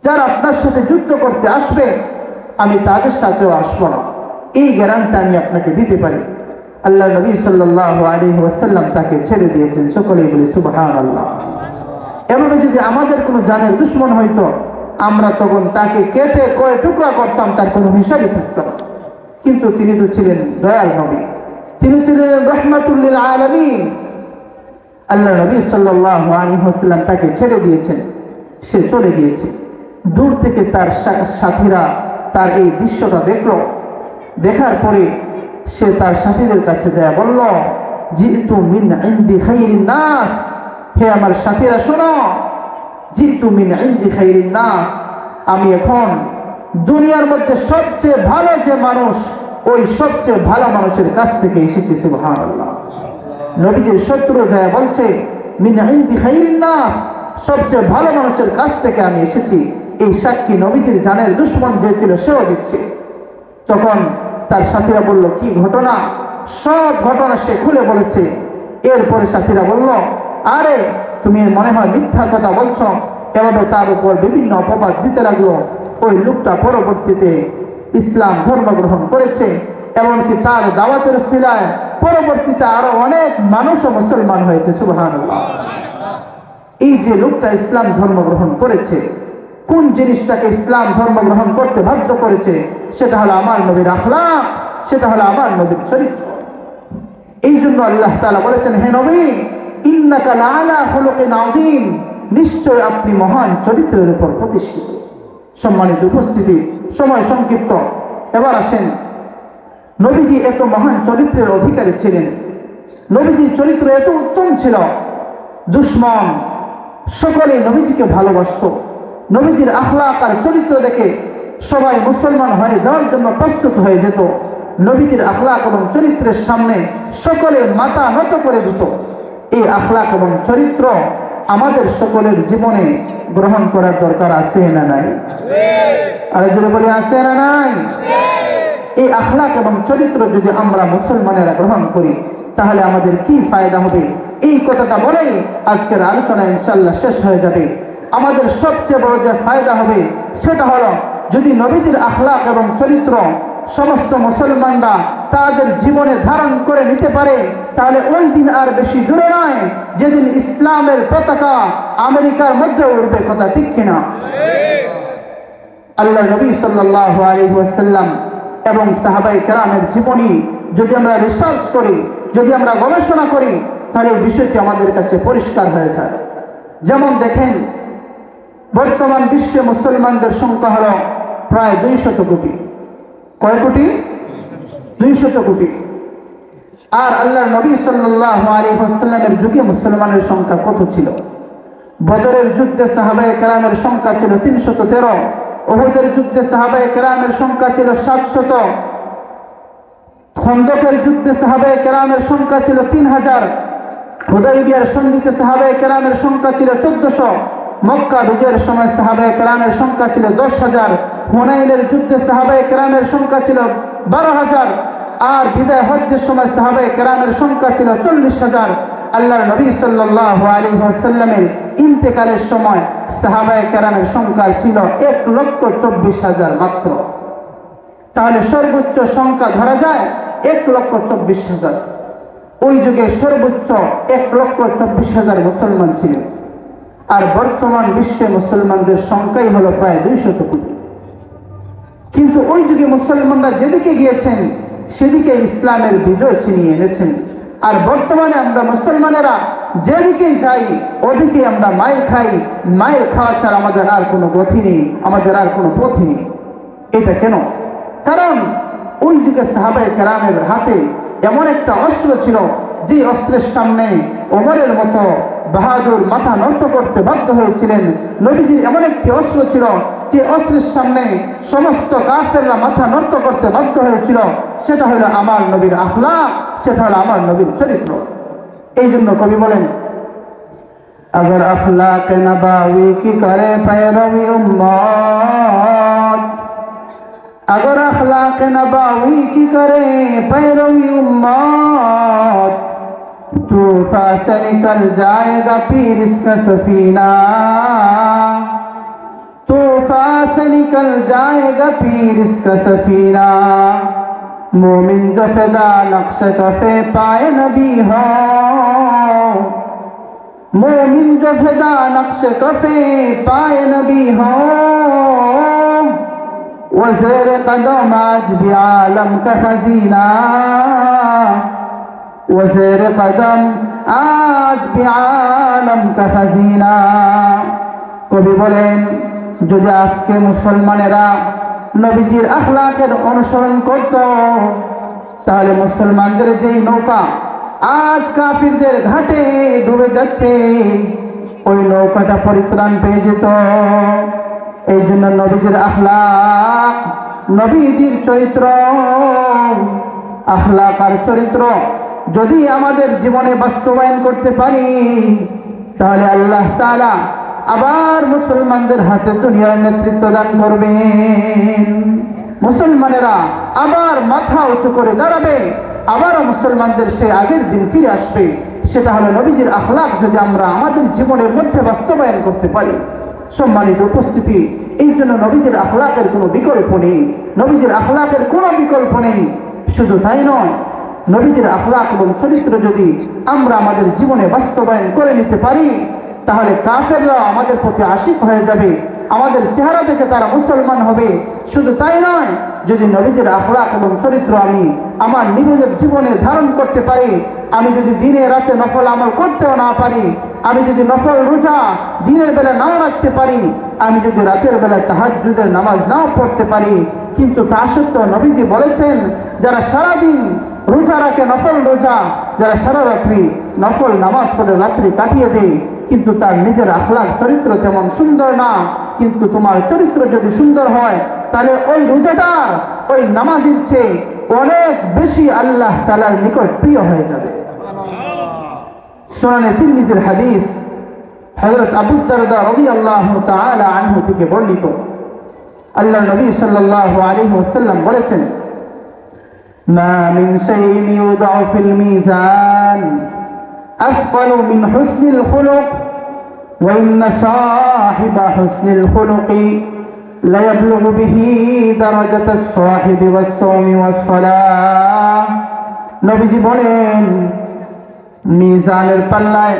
যারা আপনার সাথে যুদ্ধ করতে আসবে আমি তাদের সাথেও আসবো না, এই গ্যারান্টি আমি আপনাকে দিতে পারি। আল্লাহ নবী সাল্লাল্লাহু আলাইহি ওয়াসাল্লাম তাকে ছেড়ে দিয়েছেন। সকলেই বলি সুবহানাল্লাহ। এভাবে যদি আমাদের কোনো জানের দুশমন হইতো আমরা তখন তাকে কেটে কয়ে টুকরা করতাম, তার কোনো হিসাবই থাকতো না। কিন্তু তিনি তো ছিলেন দয়াল নবী, তিনি ছিলেন রাহমাতুল লিল আলামিন। আল্লাহ নবী সাল্লাল্লাহু আলাইহি ওয়াসাল্লাম তাকে ছেড়ে দিয়েছেন, সে চলে গিয়েছে। দূর থেকে তার সাথীরা তার এই দৃশ্যটা দেখলো, দেখার পরে সে তার সাথীদের কাছে যায় বলল জিতু মিন ইনদি খাইরিন নাস, হে আমার সাথীরা শোনো, জিতু মিন ইনদি খাইরিন নাস, আমি এখন দুনিয়ার মধ্যে সবচেয়ে ভালো যে মানুষ ওই সবচেয়ে ভালো মানুষের কাছ থেকে এসেছি। সুবহানাল্লাহ। নবীজির শত্রু যায় বলছে মিন ইনদি খাইরিন নাস, সবচেয়ে ভালো মানুষের কাছ থেকে আমি এসেছি, এই সাক্ষী নবীজির জানের দুশমন যে ছিল সেও দিচ্ছে। তখন তার সাথীরা বলল কি ঘটনা? সব ঘটনা সে খুলে বলেছে। এরপরে সাথীরা বলল আরে তুমি মনে হয় মিথ্যা কথা বলছো, এভাবে তার উপর বিভিন্ন অপবাদ দিতে লাগলো। ওই লোকটা পরবর্তীতে ইসলাম ধর্ম গ্রহণ করেছে, এমনকি তার দাওয়াতের উসিলায় পরবর্তীতে আরো অনেক মানুষও মুসলমান হয়েছে। সুবহানাল্লাহ। এই যে লোকটা ইসলাম ধর্ম গ্রহণ করেছে, কোন জিনিসটাকে ইসলাম ধর্ম গ্রহণ করতে বাধ্য করেছে? সেটা হলো আমার নবীর আখলাক, সেটা হলো আমার নবীর চরিত্র। এই জন্য আল্লাহ তাআলা বলেছেন হে নবী ইন্নাকা লাআলা খুলুকিন আযীম, নিশ্চয় আপনি মহান চরিত্রের উপর প্রতিষ্ঠিত। সম্মানিত উপস্থিতি, সময় সংক্ষিপ্ত, এবার আসেন নবীজি এত মহান চরিত্রের অধিকারী ছিলেন, নবীজির চরিত্র এত উত্তম ছিল, দুশমন সকলে নবীজিকে ভালোবাসত। নবীজির আখলাক আর চরিত্র দেখে সবাই মুসলমান হয়ে যাওয়ার জন্য প্রস্তুত হয়ে যেত। নবীজির আখলাক এবং চরিত্রের সামনে সকলে মাথা নত করে দিত। এই আখলাক এবং চরিত্র আমাদের সকলের জীবনে গ্রহণ করার দরকার আছে না নাই? আর যদি বলি আছে না নাই? এই আখলাক এবং চরিত্র যদি আমরা মুসলমানেরা গ্রহণ করি তাহলে আমাদের কি ফায়দা হবে? এই কথাটা বলেই আজকের আলোচনা ইনশাআল্লাহ শেষ হয়ে যাবে। আমাদের সবচেয়ে বড় যে ফায়দা হবে সেটা হলো যদি নবীজির আখলাক এবং চরিত্র সমস্ত মুসলমানরা তাদের জীবনে ধারণ করে নিতে পারে তাহলে ওই দিন আর বেশি দূরে নয় যেদিন ইসলামের পতাকা আমেরিকার মধ্যে উঠবে। কথা ঠিক কিনা? আল্লাহ নবী সাল্লাল্লাহু আলাইহি ওয়াসাল্লাম এবং সাহাবায়ে কেরামের জীবনী যদি আমরা রিসার্চ করি, যদি আমরা গবেষণা করি তাহলে এই বিষয়টি আমাদের কাছে পরিষ্কার হয়ে যায়। যেমন দেখেন বর্তমান বিশ্বে মুসলমানদের সংখ্যা হলো প্রায় 200 কোটি। কয় কোটি? 200 কোটি। আর আল্লাহ নবী সাল্লাল্লাহু আলাইহি ওয়াসাল্লামের যুগে মুসলমানের সংখ্যা কত ছিল? বদরের যুদ্ধে সাহাবায়ে কেরামের সংখ্যা ছিল 313, উহুদের যুদ্ধে সাহাবায়ে কেরামের সংখ্যা ছিল 700, খন্দকের যুদ্ধে সাহাবায়ে কেরামের সংখ্যা ছিল 3000, হুদাইবিয়ার সন্ধিতে সাহাবায়ে কেরামের সংখ্যা ছিল 1400, মক্কা বিজয়ের সময় সাহাবায়ে কেরামের সংখ্যা ছিল 10,000, হুনাইনের যুদ্ধে সাহাবায়ে কেরামের সংখ্যা ছিল 12,000, আর বিদায় হজ্জের সময় সাহাবায়ে কেরামের সংখ্যা ছিল 40,000। আল্লাহর নবী সাল্লাল্লাহু আলাইহি ওয়াসাল্লামের ইন্তেকালের সময় সাহাবায়ে কেরামের সংখ্যা ছিল 1,24,000 মাত্র। তাহলে সর্বোচ্চ সংখ্যা ধরা যায় 1,24,000। ওই যুগে সর্বোচ্চ 1,24,000 মুসলমান ছিলেন, আর বর্তমান বিশ্বে মুসলমানদের সংখ্যাই হলো প্রায় 200 কোটি। কিন্তু ওই যুগে মুসলমানরা যেদিকে গিয়েছেন সেদিকে ইসলামের বিজয় ছিনিয়ে এনেছেন, আর বর্তমানে আমরা মুসলমানেরা যেদিকেই যাই ওদিকে আমরা মাইর খাই। মাইর খাওয়া ছাড়া আমাদের আর কোনো গতি নেই, আমাদের আর কোনো পথই নেই। এটা কেন? কারণ ওই যুগে সাহাবায়ে কেরামের হাতে এমন একটা অস্ত্র ছিল, যে অস্ত্রের সামনে ওমরের মতো বাহাদুর মাথা নত করতে বাধ্য হয়েছিলেন। নবীজির এমন একটি অস্ত্র ছিল, যে অস্ত্রের সামনে সমস্ত কাফেররা মাথা নত করতে বাধ্য হয়েছিল। সেটা হলো আমার নবীর আখলাক, সেটা হলো আমার নবীর চরিত্র। এই জন্য কবি বলেন, अगर अखलाक नबावी की करे पैरवी उम्मत, अगर अखलाक नबावी की करे पैरवी उम्मत, तूफा से निकल जाएगा फिर इसका सफीना, तूफा से निकल जाएगा फिर इसका सफीना, मोमिन जो फिदा नक्श कफे पाए नबी हो, मोमिन जो फिदा नक्श कफे पाए नबी हो, वज़ेर कदम आज भी आलम का खजीना, वज़ेर कदम आज भी आलम का खजीना। কবি বলেন, যদি আজকে মুসলমানেরা নবীজির আখলাকের অনুসরণ করত, তাহলে মুসলমানদের যেই নৌকা আজ কাফিরদের ঘাটে ডুবে যাচ্ছে, ওই নৌকাটা পরিত্রাণ পেয়ে যেত। এই জন্য নবীজির আখলাক, নবীজির চরিত্র, আখলাক আর চরিত্র যদি আমাদের জীবনে বাস্তবায়ন করতে পারি, তাহলে আল্লাহ তাআলা আবার মুসলমানদের হাতে দুনিয়ার নেতৃত্ব দান করবেন। মুসলমানেরা আবার মাথা উঁচু করে দাঁড়াবে, আবারও মুসলমানদের সে আগের দিন ফিরে আসবে। সেটা হলো নবীজির আখলাক যদি আমরা আমাদের জীবনের মধ্যে বাস্তবায়ন করতে পারি। সম্মানিত উপস্থিতি, এই জন্য নবীজির আখলাকের কোনো বিকল্প নেই, নবীজির আখলাকের কোনো বিকল্প নেই। শুধু তাই নয়, নবীজির আখলাক এবং চরিত্র যদি আমরা আমাদের জীবনে বাস্তবায়ন করে নিতে পারি, তাহলে কাফেররা আমাদের প্রতি আশিক হয়ে যাবে, আমাদের চেহারা দেখে তারা মুসলমান হবে। শুধু তাই নয়, যদি নবীজির আখলাক এবং চরিত্র আমি আমার নিজের জীবনে ধারণ করতে পারি, আমি যদি দিনে রাতে নফল আমল করতেও না পারি, আমি যদি নফল রোজা দিনের বেলা নাও রাখতে পারি, আমি যদি রাতের বেলায় তাহাজ্জুদের নামাজ নাও পড়তে পারি, কিন্তু তা সত্ত্বেও নবীজি বলেছেন, যারা সারাদিন রোজা রাখে নফল রোজা, যারা সারা রাত্রি নফল নামাজ পড়ে রাত্রি কাটিয়ে দেয়, কিন্তু তার নিজের আখলাক চরিত্র তেমন সুন্দর না। কিন্তু তোমার চরিত্র যদি সুন্দর হয়, তাহলে ওই রোজাদার, ওই নামাজের চেয়ে অনেক বেশি আল্লাহ তাআলার নিকট প্রিয় হয়ে যাবে। সুনানে তিরমিজির হাদিস, হযরত আবু দারদা রাদিয়াল্লাহু তাআলা আনহু থেকে বর্ণিত, আল্লাহর নবী সাল্লাল্লাহু আলাইহি ওয়াসাল্লাম বলেছেন, মা মিন শাইইন ইউদাউ ফিল মিজান আফদালু মিন হুসনিল খুলুক ওয়া ইন্না সাহিবা হুসনিল খুলুকি লা ইয়াবলুগু বিহি দারাজাতাস সাহিবি ওয়াস সাওমি ওয়াস সালাহ। নবীজি বলেন, মিজানের পাল্লায়,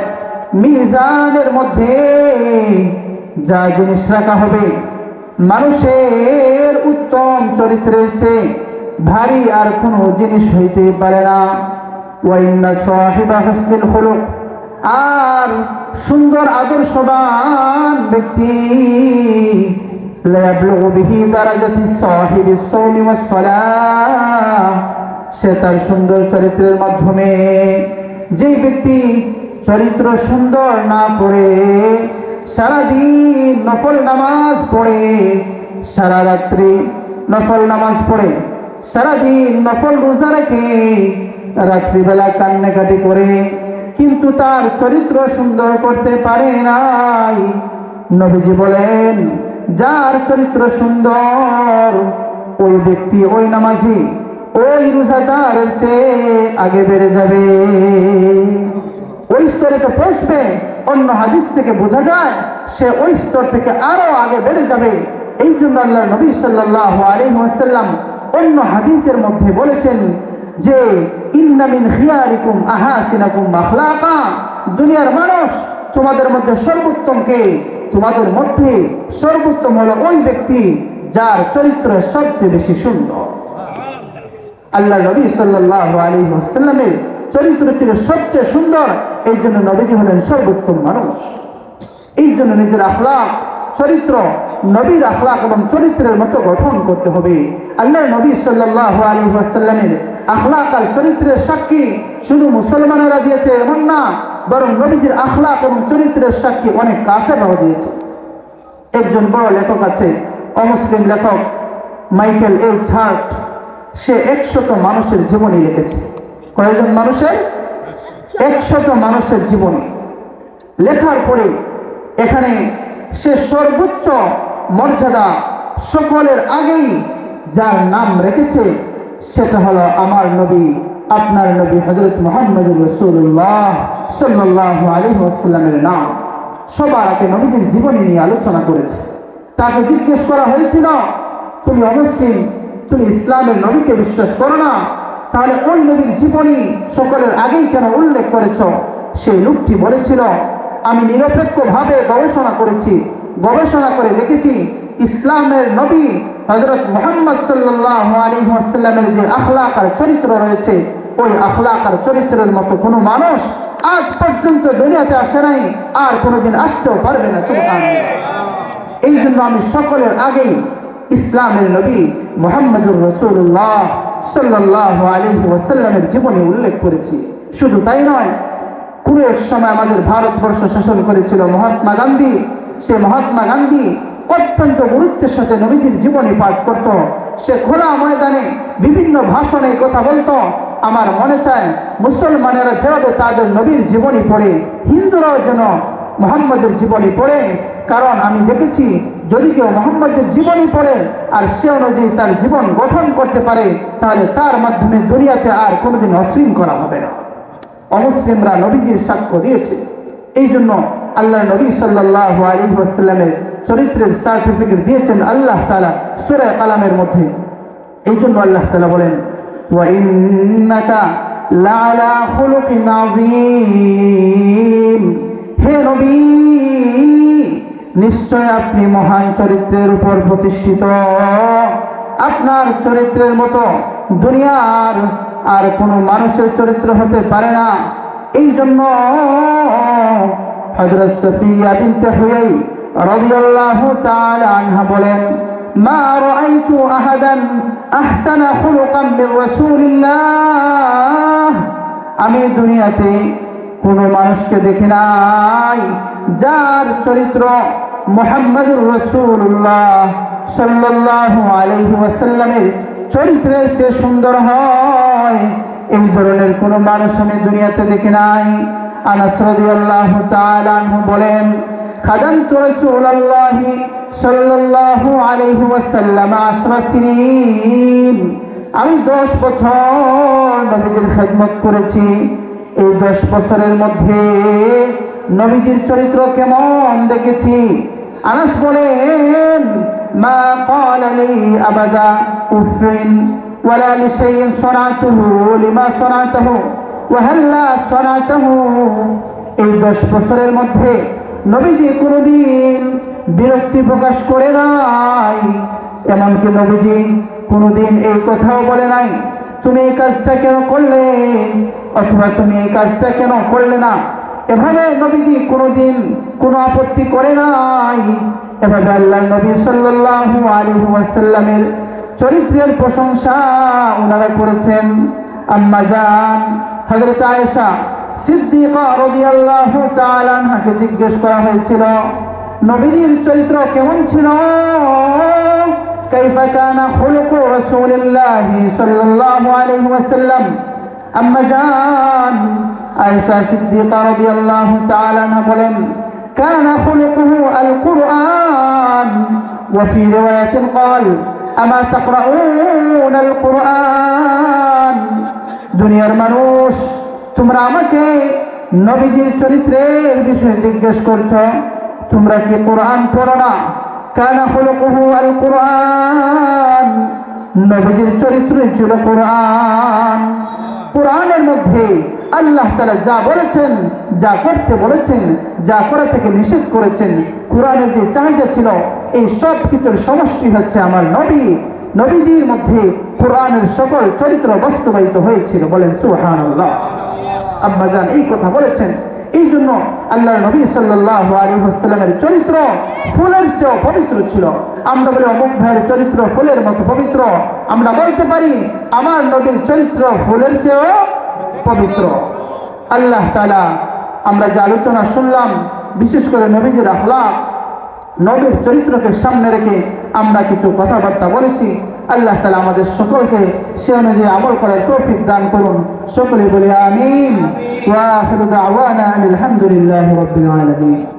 মিজানের মধ্যে যা জিনিস রাখা হবে, মানুষের উত্তম চরিত্রের চেয়ে ভারী আর কোনো জিনিস হইতে পারে না। ওয়া ইন্না সাহিবা হুসনিল খুলুক, আর সুন্দর আদর্শবান ব্যক্তি লা ইয়াবলুগু বিহি দারাজাতিস সাহিবিস সাওমি ওয়াস সালাহ, সে তার সুন্দর চরিত্রের মাধ্যমে, যে ব্যক্তি চরিত্র সুন্দর না করে সারাদিন নফল নামাজ পড়ে, সারা রাত্রি নফল নামাজ পড়ে, সারাদিন নফল রোজা রেখে রাত্রিবেলা কান্নাকাটি করে, কিন্তু তার চরিত্র সুন্দর করতে পারে নাই, নবীজি বলেন, যার চরিত্র সুন্দর ওই ব্যক্তি, ওই নামাজি, ওই রোজাদারের চেয়ে আগে বেড়ে যাবে, ওই স্তরে তো পৌঁছবে। অন্য হাদিস থেকে বোঝা যায় সে ওই স্তর থেকে আরো আগে বেড়ে যাবে। এই জন্য আল্লাহ নবী সাল্লাল্লাহু আলাইহি ওয়াসাল্লাম অন্য হাদিসের মধ্যে বলেছেন যে ইন্না মিন খিয়ারিকুম আহাসিনাকুম আখলাকা, দুনিয়ার মানুষ তোমাদের মধ্যে সর্বোত্তম কে? তোমাদের মধ্যে সর্বোত্তম হলো ওই ব্যক্তি যার চরিত্র সবচেয়ে বেশি সুন্দর। আল্লাহ নবী সাল্লাল্লাহু আলাইহি ওয়াসাল্লামের চরিত্র ছিল সবচেয়ে সুন্দর, এই জন্য নবীজি হলেন সর্বোত্তম মানুষ। এই জন্য নিজের আখলাক, চরিত্র নবীর আখলাক এবং চরিত্রের মতো গঠন করতে হবে। আল্লাহ নবী সাল্লাল্লাহু আলাইহি ওয়াসাল্লামের আখলাক আর চরিত্রের সাক্ষী শুধু মুসলমানেরা দিয়েছে এমন না, বরং নবীজির আখলাক এবং চরিত্রের সাক্ষী অনেক কাফেররাও দিয়েছে। একজন বড় লেখক আছে, অমুসলিম লেখক মাইকেল এইচ হার্ট, সে 100 মানুষের জীবনী লিখেছে। কয়েকজন মানুষের? 100 মানুষের জীবনী লেখার পরে এখানে সে সর্বোচ্চ মর্যাদা সকলের আগেই যার নাম রেখেছে সেটা হলো আমার নবী, আপনার নবী হযরত মুহাম্মদুর রাসূলুল্লাহ সাল্লাল্লাহু আলাইহি ওয়াসাল্লামের নাম সবার আগে নবীজির জীবনী নিয়ে আলোচনা করেছে। তাকে জিজ্ঞেস করা হয়েছিল, তুমি অমুসলিম, তুমি ইসলামের নবীকে বিশ্বাস করো না, তাহলে ওই নবীর জীবনী সকলের আগেই কেন উল্লেখ করেছ? সেই লোকটি বলেছিল, আমি নিরপেক্ষভাবে গবেষণা করেছি, গবেষণা করে দেখেছি ইসলামের নবী হযরত মুহাম্মদ সাল্লাল্লাহু আলাইহি ওয়াসাল্লামের যে আখলাক আর চরিত্র রয়েছে, ওই আখলাক আর চরিত্রের মতো কোনো মানুষ আজ পর্যন্ত দুনিয়াতে আসে নাই, আর কোনোদিন আসতেও পারবে না। সুবহানাল্লাহ। এই জন্য আমি সকলের আগেই ইসলামের নবী মুহাম্মদুর রাসূলুল্লাহ সাল্লাল্লাহু আলাইহি ওয়াসাল্লামের জীবনী উল্লেখ করেছি। শুধু তাই নয়, কোনো এক সময় আমাদের ভারতবর্ষ শাসন করেছিল মহাত্মা গান্ধী। সে মহাত্মা গান্ধী অত্যন্ত গুরুত্বের সাথে নবীজির জীবনী পাঠ করত। সে খোলা ময়দানে বিভিন্ন ভাষণে কথা বলতো। আমার মনে চায় মুসলমানেরা যেভাবে তাদের নবীর জীবনী পড়ে, হিন্দুরাও যেন মুহাম্মদের জীবনী পড়ে। কারণ আমি দেখেছি যদি কেউ মুহাম্মদের জীবনী পড়ে আর সে অনুযায়ী তার জীবন গঠন করতে পারে, তাহলে তার মাধ্যমে দুনিয়াতে আর কোনোদিন অশৃঙ্খলা হবে না। অমুসলিমরা নবীজির সাক্ষ্য দিয়েছে। এই জন্য আল্লাহ নবী সাল্লাল্লাহু আলাইহি ওয়াসাল্লামের চরিত্রের সার্টিফিকেট দিয়েছেন আল্লাহ তাআলা সূরা কালামের মধ্যে। এই জন্য আল্লাহ তাআলা বলেন, ওয়া ইন্নাকা লাআলা খুলুকিন আযীম, হে নবী নিশ্চয় আপনি মহান চরিত্রের উপর প্রতিষ্ঠিত। আপনার চরিত্রের মতো দুনিয়ার আর কোনো মানুষের চরিত্র হতে পারে না। এই জন্য হযরত সাফিয়া বিনতে হুয়াই রাদিয়াল্লাহু তাআলা আনহা বলেন, মা রাআইতু আহাদান আহসানা খুলুকান মির রাসূলিল্লাহ, আমি দুনিয়াতে কোনো মানুষকে দেখি নাই যার চরিত্র মুহাম্মদুর রাসূলুল্লাহ সাল্লাল্লাহু আলাইহি ওয়াসাল্লামের চরিত্রের চেয়ে সুন্দর হয়। এই ধরনের কোনো মানুষ আমি দুনিয়াতে দেখি নাই। আনাস রাদিয়াল্লাহু তাআলা আনহু বলেন, খাদামতু রাসূলুল্লাহি সাল্লাল্লাহু আলাইহি ওয়াসাল্লাম 10 সিনিন, আমি 10 বছর নবীজির খেদমত করেছি। এই 10 বছরের মধ্যে নবীজির চরিত্র কেমন দেখেছি। আনাস বলেন, মা ক্বালা লি আবাদা উফরিন ওয়ালা লিশাইইন সানাতুহু লিমা সানাতুহু ওয়া হাল্লা সানাতুহু। এই 10 বছরের মধ্যে নবীজি কোনোদিন বিরক্তি প্রকাশ করে নাই। এমনকি নবীজি কোনোদিন এই কথাও বলে নাই, তুমি এই কাজটা কেন করলে, অথবা তুমি এই কাজটা কেন করলে না। এভাবে নবীজি কোনোদিন কোনো আপত্তি করে নাই। এভাবে আল্লাহ নবী সাল্লাল্লাহু আলাইহি ওয়াসাল্লামের চরিত্রের প্রশংসা ওনারা করেছেন। আম্মা জান হযরত আয়েশা সিদ্দিকা রাদিয়াল্লাহু তাআলা আনহাকে জিজ্ঞেস করা হয়েছিল, নবীর চরিত্র কেমন ছিল? কাইফা কানা খুলুকু রাসূলিল্লাহি সাল্লাল্লাহু আলাইহি ওয়াসাল্লাম। আম্মা জান আয়েশা সিদ্দিকা রাদিয়াল্লাহু তাআলা আনহা বলেন, كان خلقه القرآن وفي رواية قال أما تقرؤون القرآن দুনিয়ার মানুষ তোমরা আমাকে নবীজির চরিত্রের বিষয়ে জিজ্ঞেস করছো তোমরা কি কোরআন পড়ো না কানা খুলুকুহু আল কোরআন নবীজির চরিত্র ছিল কোরআন কোরআনের মধ্যে আল্লাহ তাআলা যা বলেছেন যা করতে বলেছেন যা করা থেকে নিষেধ করেছেন কোরআনের যে চাহিদা ছিল এই সব কিছুর সমষ্টি হচ্ছে আমার নবীজির মধ্যে কোরআনের সকল চরিত্র বাস্তবায়িত হয়েছিল বলেন সুবহানাল্লাহ আব্বা জান এই কথা বলেছেন এই জন্য আল্লাহর নবী সাল্লাল্লাহু আলাইহি ওয়াসাল্লামের চরিত্র ফুলের চেয়ে পবিত্র ছিল আমরা বলি অমুক ভাইয়ের চরিত্র ফুলের মতো পবিত্র আমরা বলতে পারি আমার নবীর চরিত্র ফুলের চেয়ে পবিত্র আল্লাহ তাআলা আমরা যে আলোচনা শুনলাম বিশেষ করে নবীজির আখলাক নবীর চরিত্রকে সামনে রেখে আমরা কিছু কথাবার্তা বলেছি আল্লাহ তাআলা আমাদের সকলকে সে অনুযায়ী আমল করার তৌফিক দান করুন সকলে বলি আমিন ওয়া আখিরু দাওয়ানা আলহামদুলিল্লাহি রাব্বিল আলামিন